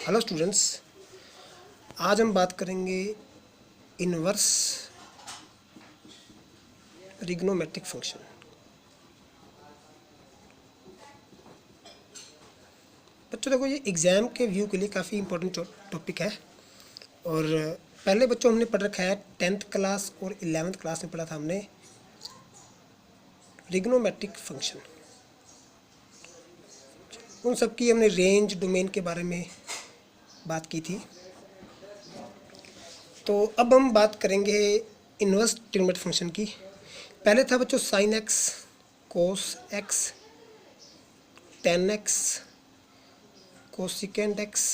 Hello students, आज हम बात करेंगे इनवर्स ट्रिग्नोमेट्रिक फंक्शन। बच्चों देखो, ये एग्ज़ाम के व्यू के लिए काफ़ी इंपॉर्टेंट टॉपिक है। और पहले बच्चों हमने पढ़ रखा है 10th क्लास और 11th क्लास में पढ़ा था हमने ट्रिग्नोमेट्रिक फंक्शन। उन सब की हमने रेंज डोमेन के बारे में बात की थी। तो अब हम बात करेंगे इनवर्स ट्रिग्नोमेट्रिक फंक्शन की। पहले था बच्चों sine x, cos x, ten x, cosecant x,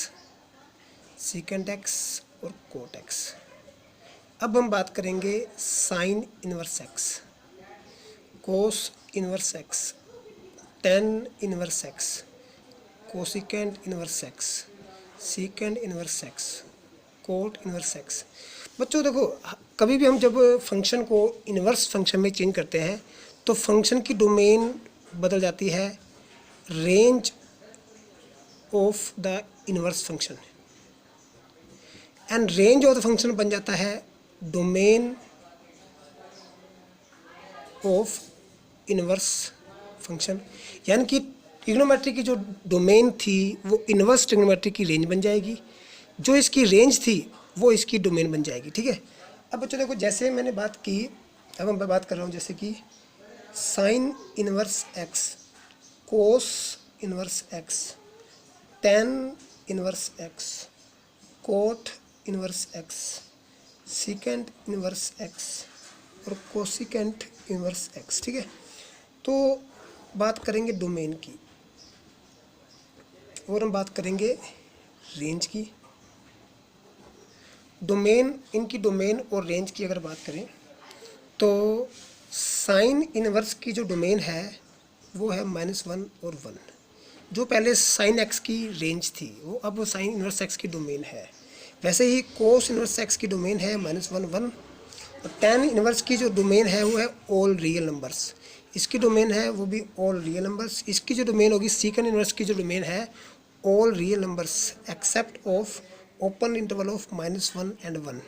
secant x और कोट एक्स। अब हम बात करेंगे sine inverse x, cos inverse x, tan inverse x, cosecant inverse x, secant inverse x, cot inverse x. बच्चों देखो, कभी भी हम जब फंक्शन को इनवर्स फंक्शन में चेंज करते हैं तो फंक्शन की डोमेन बदल जाती है, range of the inverse function, and range of the function बन जाता है डोमेन ऑफ इनवर्स फंक्शन। यानी कि ट्रिग्नोमेट्री की जो डोमेन थी वो इनवर्स ट्रिग्नोमेट्री की रेंज बन जाएगी, जो इसकी रेंज थी वो इसकी डोमेन बन जाएगी। ठीक है। अब बच्चों देखो, जैसे मैंने बात की, अब मैं बात कर रहा हूँ जैसे कि sine inverse x, cos inverse x, tan inverse x, cot inverse x, secant inverse x और कोसिकेंट इनवर्स एक्स। ठीक है। तो बात करेंगे डोमेन की और हम बात करेंगे रेंज की। डोमेन, इनकी डोमेन और रेंज की अगर बात करें तो साइन इनवर्स की जो डोमेन है वो है -1 और 1। जो पहले साइन एक्स की रेंज थी वो अब साइन इनवर्स एक्स की डोमेन है। वैसे ही कोस इनवर्स एक्स की डोमेन है -1 1, और टेन इनवर्स की जो डोमेन है वो है ऑल रियल नंबर्स। इसकी डोमेन है वो भी ऑल रियल नंबर्स। इसकी जो डोमेन होगी सीकेंड इनवर्स की जो डोमेन है all real numbers except of open interval of -1 and 1।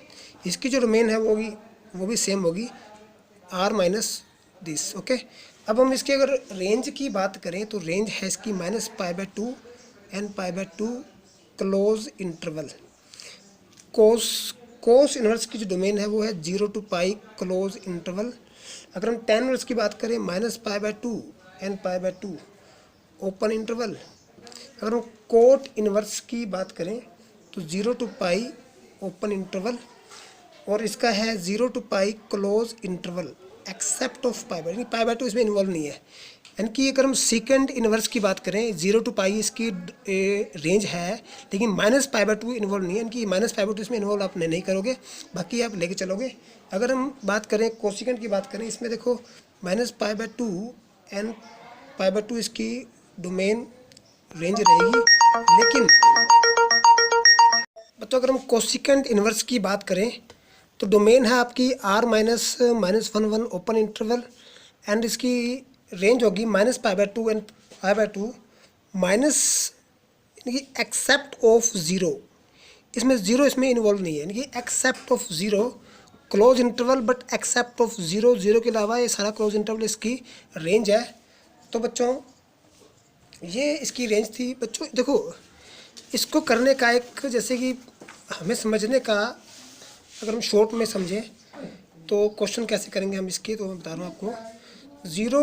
इसकी जो डोमेन है वो भी सेम होगी आर माइनस दिस। ओके। अब हम इसकी अगर रेंज की बात करें तो रेंज है इसकी -π/2 and π/2 close interval. Cos inverse की जो डोमेन है वो है 0 to π क्लोज इंटरवल। अगर हम टेन इनवर्स की बात करें -π/2 एंड π/2 ओपन इंटरवल। अगर हम कोट इनवर्स की बात करें तो 0 to π ओपन इंटरवल, और इसका है 0 to π close interval except of π/2, π/2 इसमें इन्वॉल्व नहीं है। यानी कि अगर हम सीकेंड इनवर्स की बात करें 0 to π इसकी रेंज है, लेकिन -π/2 इन्वॉल्व नहीं है। यानी कि -π/2 इसमें इन्वॉल्व आप नहीं करोगे, बाकी आप लेके चलोगे। अगर हम बात करें कोसिकेंट की बात करें, इसमें देखो -π/2 एंड π/2 इसकी डोमेन रेंज रहेगी। लेकिन बच्चों अगर हम कोसिकेंट इनवर्स की बात करें तो डोमेन है आपकी r -1 1 ओपन इंटरवल, एंड इसकी रेंज होगी -π/2 एंड π/2 माइनस, यानी कि एक्सेप्ट ऑफ ज़ीरो। इसमें ज़ीरो इसमें इन्वॉल्व नहीं है, यानी कि except of zero close interval but except of zero. Zero के अलावा ये सारा क्लोज इंटरवल इसकी रेंज है। तो बच्चों ये इसकी रेंज थी। बच्चों देखो, इसको करने का एक, जैसे कि हमें समझने का, अगर हम शॉर्ट में समझें तो क्वेश्चन कैसे करेंगे हम इसके, तो मैं बता रहा हूँ आपको। 0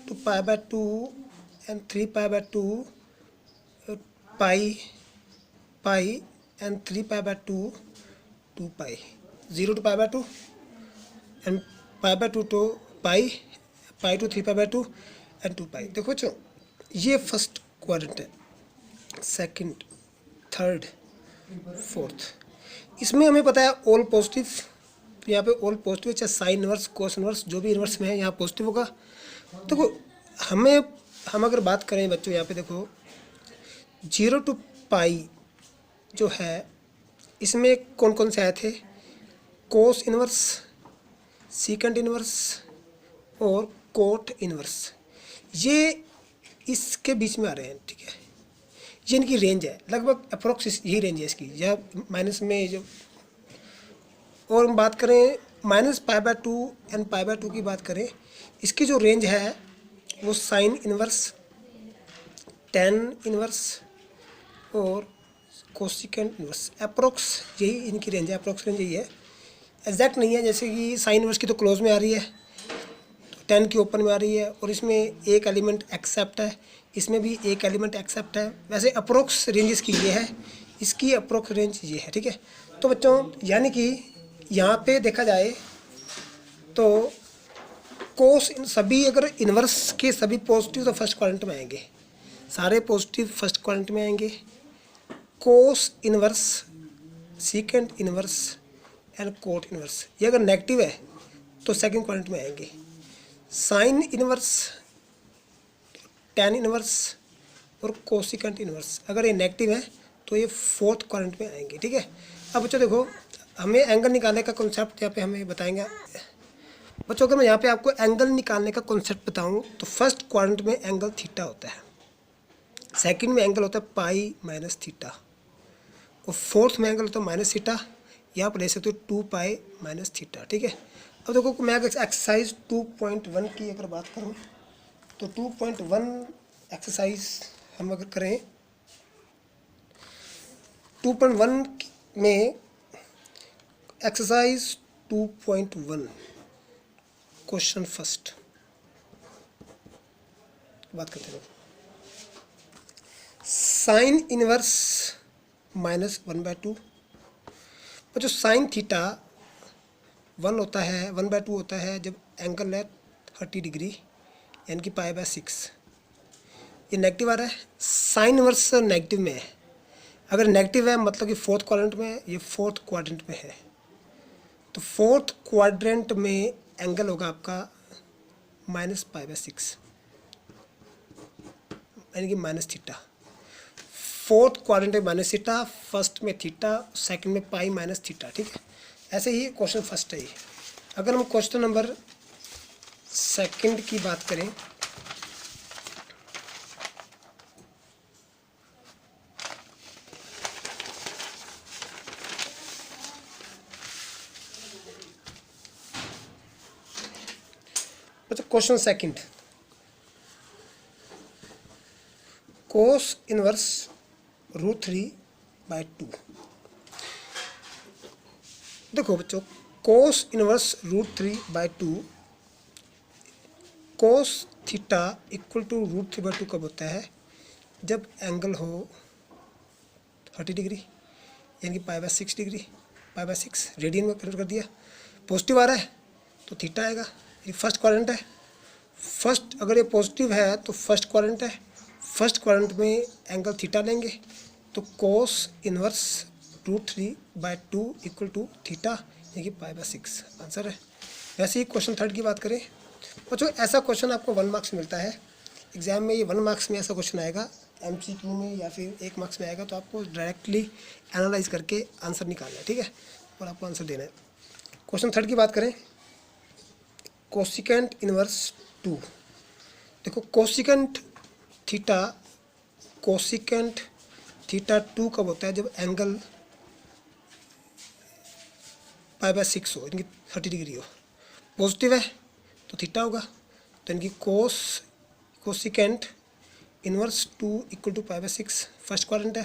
to π/2 and 3π/2 π and 3π/2 2π, 0 to π/2 and π/2 to π, π to 3π/2 and 2π। देखो बच्चों, ये फर्स्ट क्वाड्रेंट है, सेकंड, थर्ड, फोर्थ। इसमें हमें पता है ऑल पॉजिटिव, तो यहाँ पे ऑल पॉजिटिव, चाहे साइन इनवर्स कोस इनवर्स जो भी इनवर्स में है यहाँ पॉजिटिव होगा। देखो हम अगर बात करें बच्चों, यहाँ पे देखो 0 to π जो है इसमें कौन कौन से आए थे, कोस इनवर्स, सीकेंट इनवर्स और कोट इनवर्स, ये इसके बीच में आ रहे हैं। ठीक है। ये इनकी रेंज है, लगभग अप्रोक्स यही रेंज है इसकी, या माइनस में जो। और हम बात करें -π/2 एंड π/2 की बात करें, इसकी जो रेंज है वो साइन इनवर्स, टेन इनवर्स और कोसिकेंट इनवर्स, अप्रोक्स यही इनकी रेंज है, अप्रोक्स रेंज यही है, एग्जैक्ट नहीं है। जैसे कि साइन इनवर्स की तो क्लोज में आ रही है, तो 10 की ओपन में आ रही है, और इसमें एक एलिमेंट एक्सेप्ट है, इसमें भी एक एलिमेंट एक्सेप्ट है। वैसे अप्रोक्स रेंज इसकी ये है, इसकी अप्रोक्स रेंज ये है, ठीक है। तो बच्चों यानी कि यहाँ पे देखा जाए तो कोस इन सभी, अगर इन्वर्स के सभी पॉजिटिव तो फर्स्ट क्वाड्रेंट में आएंगे, सारे पॉजिटिव फर्स्ट क्वाड्रेंट में आएंगे। Cos inverse, secant inverse and cot inverse, ये अगर नेगेटिव है तो सेकंड क्वाड्रेंट में आएंगे। साइन इन्वर्स, टेन इन्वर्स और कोसिकेंट इन्वर्स अगर ये नेगेटिव है तो ये फोर्थ क्वाड्रेंट में आएंगे, ठीक है। अब बच्चों देखो, हमें एंगल निकालने का कॉन्सेप्ट यहाँ पे हमें बताएंगे बच्चों। अगर मैं यहाँ पे आपको एंगल निकालने का कॉन्सेप्ट बताऊँ तो फर्स्ट क्वाड्रेंट में एंगल थीटा होता है, सेकंड में एंगल होता है पाई माइनस थीटा, और फोर्थ में एंगल होता है माइनस थीटा, यहाँ पर ले सकते हो 2π माइनस थीटा, ठीक है। अब देखो मैं अगर एक्सरसाइज 2.1 की अगर बात करूँ तो 2.1 एक्सरसाइज हम अगर करें, 2.1 में एक्सरसाइज 2.1 क्वेश्चन फर्स्ट बात करते हैं। साइन इनवर्स -1/2, और जो साइन थीटा 1 होता है, 1/2 होता है जब एंगल है 30 डिग्री, यानी कि π/6। ये नेगेटिव आ रहा है, साइन इनवर्स नेगेटिव में है, अगर नेगेटिव है मतलब कि फोर्थ क्वाड्रेंट में है, ये फोर्थ क्वाड्रेंट में है, तो फोर्थ क्वाड्रेंट में एंगल होगा आपका -π/6, यानी कि माइनस थीटा। फोर्थ क्वाड्रेंट में माइनस थीटा, फर्स्ट में थीटा, सेकंड में पाई माइनस थीटा, ठीक है। ऐसे ही क्वेश्चन फर्स्ट है ये। अगर हम क्वेश्चन नंबर सेकंड की बात करें, क्वेश्चन सेकंड, कोस इनवर्स √3/2। देखो बच्चों, cos inverse √3/2, cos theta equal to √3/2 कब होता है, जब एंगल हो 30 डिग्री, यानी कि π/6 डिग्री, π/6 रेडियन में कन्वर्ट कर दिया। पॉजिटिव आ रहा है तो थीटा आएगा, ये फर्स्ट क्वाड्रेंट है। फर्स्ट अगर ये पॉजिटिव है तो फर्स्ट क्वाड्रेंट है, फर्स्ट क्वाड्रेंट में एंगल थीटा लेंगे, तो cos inverse √3/2 equal to theta, यानी कि π/6 आंसर है। वैसे ही क्वेश्चन थर्ड की बात करें बच्चों, ऐसा क्वेश्चन आपको 1 मार्क्स मिलता है एग्जाम में, ये 1 मार्क्स में ऐसा क्वेश्चन आएगा, MCQ में या फिर 1 मार्क्स में आएगा, तो आपको डायरेक्टली एनालाइज करके आंसर निकालना है, ठीक है, और आपको आंसर देना है। क्वेश्चन थर्ड की बात करें, कोसिकेंट इनवर्स 2। देखो कोसिकेंट थीटा 2 कब होता है, जब एंगल π/6 हो, यानी कि 30 डिग्री हो। पॉजिटिव है तो थीटा होगा, तो इनकी cosecant inverse 2 equal to π/6, first quadrant है।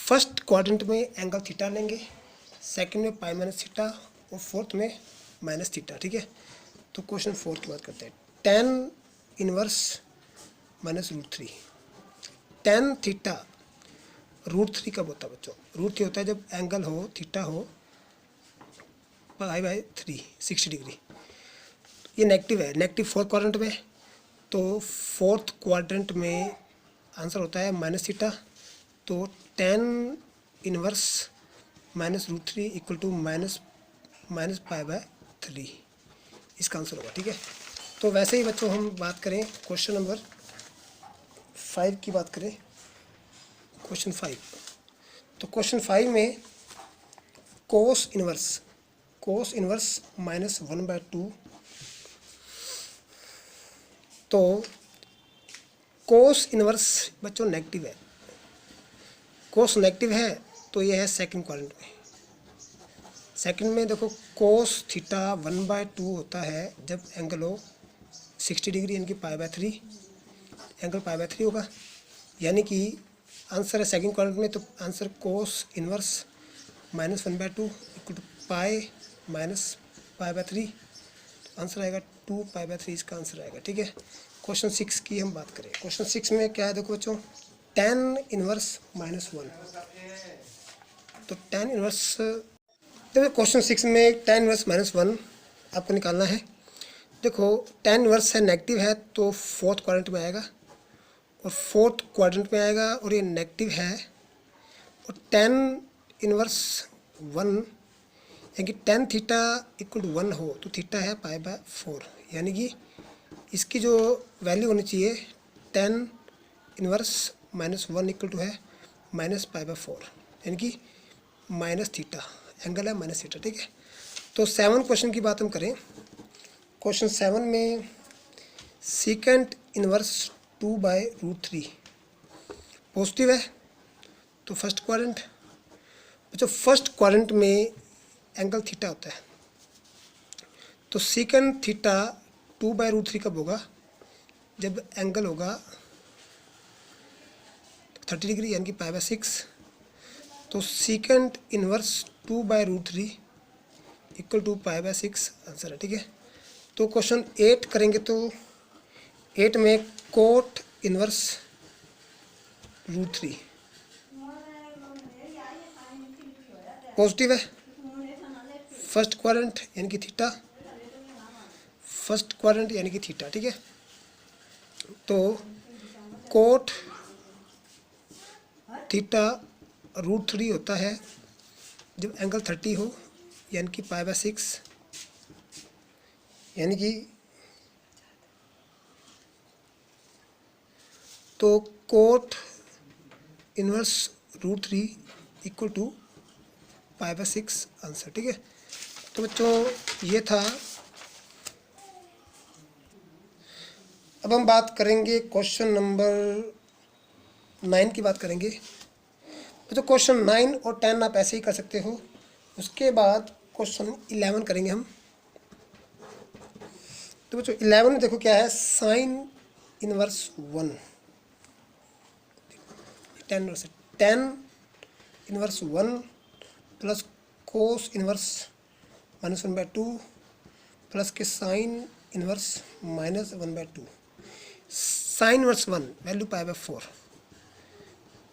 फर्स्ट क्वाड्रेंट में एंगल थीटा लेंगे, सेकंड में पाई माइनस थीटा और फोर्थ में माइनस थीटा, ठीक है। तो क्वेश्चन फोर्थ की बात करते हैं, टेन इनवर्स -√3, टेन थीटा √3 कब होता है बच्चों, √3 होता है जब एंगल हो थीटा हो π/3 60 डिग्री। ये नेगेटिव है, नेगेटिव फोर्थ क्वाड्रेंट में, तो फोर्थ क्वाड्रेंट में आंसर होता है माइनस थीटा, तो टेन इनवर्स -√3 इक्वल टू -π/3 इसका आंसर होगा, ठीक है। तो वैसे ही बच्चों हम बात करें क्वेश्चन नंबर 5 की बात करें, क्वेश्चन 5, तो क्वेश्चन 5 में कोस इनवर्स -1/2, तो कोस इनवर्स बच्चों नेगेटिव है, कोस नेगेटिव है तो ये है सेकंड क्वाड्रेंट में। सेकंड में देखो कोस थीटा 1/2 होता है जब एंगल हो 60 डिग्री, यानी कि π/3, एंगल π/3 होगा। यानी कि आंसर है सेकंड क्वाड्रेंट में, तो answer cos inverse -1/2 equal to pi minus π/3, तो आंसर आएगा 2π/3, इसका आंसर आएगा। ठीक है, क्वेश्चन 6 की हम बात करें। क्वेश्चन 6 में क्या है देखो बच्चों, tan इनवर्स -1। तो tan इनवर्स, देखो क्वेश्चन 6 में tan इनवर्स -1 आपको निकालना है। देखो tan इनवर्स है नेगेटिव है तो फोर्थ क्वाड्रेंट में आएगा, और फोर्थ क्वाड्रेंट में आएगा और ये नेगेटिव है, और tan इनवर्स 1 यानी कि tan थीटा इक्वल टू 1 हो तो थीटा है π/4, यानी कि इसकी जो वैल्यू होनी चाहिए tan इनवर्स -1 इक्वल टू है -π/4, यानी कि माइनस थीटा, एंगल है माइनस थीटा। ठीक है, तो 7 क्वेश्चन की बात हम करें। क्वेश्चन 7 में सीकेंट इनवर्स 2/√3 पॉजिटिव है तो फर्स्ट क्वाड्रेंट, जो फर्स्ट क्वाड्रेंट में एंगल थीटा होता है, तो सीकेंट थीटा 2/√3 कब होगा, जब एंगल होगा 30 डिग्री यानी कि π/6, तो secant inverse 2/√3 equal to π/6 answer है। ठीक है, तो क्वेश्चन 8 करेंगे, तो 8 में कोट इनवर्स √3 पॉजिटिव है, फर्स्ट क्वाड्रेंट यानी कि थीटा, फर्स्ट क्वाड्रेंट यानी कि थीटा। ठीक है, तो कोट थीटा √3 होता है जब एंगल 30 हो, यानी कि π/6, यानी कि तो cot inverse √3 equal to π/6 answer. ठीक है, तो बच्चों ये था। अब हम बात करेंगे क्वेश्चन नंबर 9 की बात करेंगे। तो क्वेश्चन 9 और 10 आप ऐसे ही कर सकते हो। उसके बाद क्वेश्चन 11 करेंगे हम। तो बच्चों 11 में देखो क्या है, sine inverse 1, tan inverse 1 plus cos inverse -1/2 plus के sine inverse -1/2। Sine inverse 1 value π/4,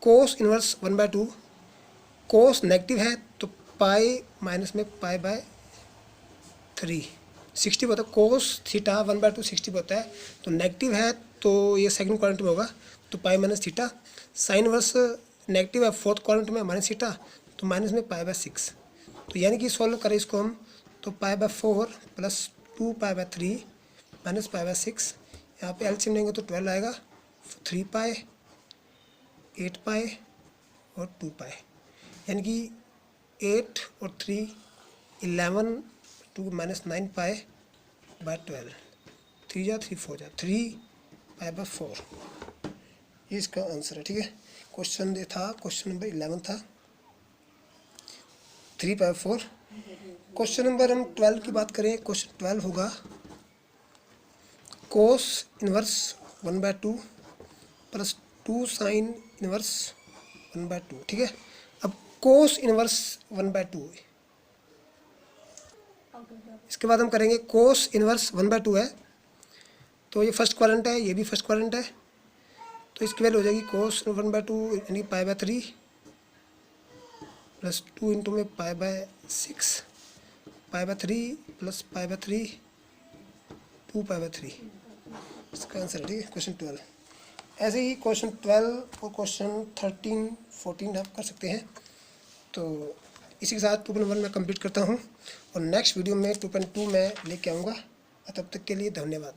cos inverse 1/2, cos negative है तो पाई माइनस में π/3 60 होता है। कोस थीटा 1/2 60 होता है, तो नेगेटिव है तो ये सेकंड क्वाड्रेंट में होगा, तो पाई minus theta. Sine inverse negative है फोर्थ क्वाड्रेंट में माइनस थीटा, तो माइनस में π/6। तो यानी कि सॉल्व करें इसको हम, तो π/4 प्लस 2π/3 माइनस π/6, यहाँ पे एलसीएम लेंगे तो 12 आएगा, 3 पाई 8 पाई और 2 पाई, यानी कि 8 और 3 11 2 माइनस 9 पाई बाय 12, 3 जा 3 4 जा 3 π/4, ये इसका आंसर है। ठीक है, क्वेश्चन ये था, क्वेश्चन नंबर 11 था 3/4। क्वेश्चन नंबर हम 12 की बात करें। क्वेश्चन 12 होगा कोस इनवर्स 1/2 प्लस 2 साइन इनवर्स 1/2। ठीक है, अब कोस इनवर्स 1/2, इसके बाद हम करेंगे कोस इनवर्स 1/2 है, तो ये फर्स्ट क्वाड्रेंट है, ये भी फर्स्ट क्वाड्रेंट है, तो इसकी वैल्यू हो जाएगी कोस 1/2 यानी π/3 प्लस 2 इंटू में π/6, π/3 प्लस π/3 2π/3, इसका आंसर है। ठीक है, क्वेश्चन 12। ऐसे ही क्वेश्चन 12 और क्वेश्चन 13 14 आप कर सकते हैं। तो इसी के साथ 2.1 मैं कंप्लीट करता हूँ, और नेक्स्ट वीडियो में 2.2 मैं लेके आऊँगा। तब तक के लिए धन्यवाद।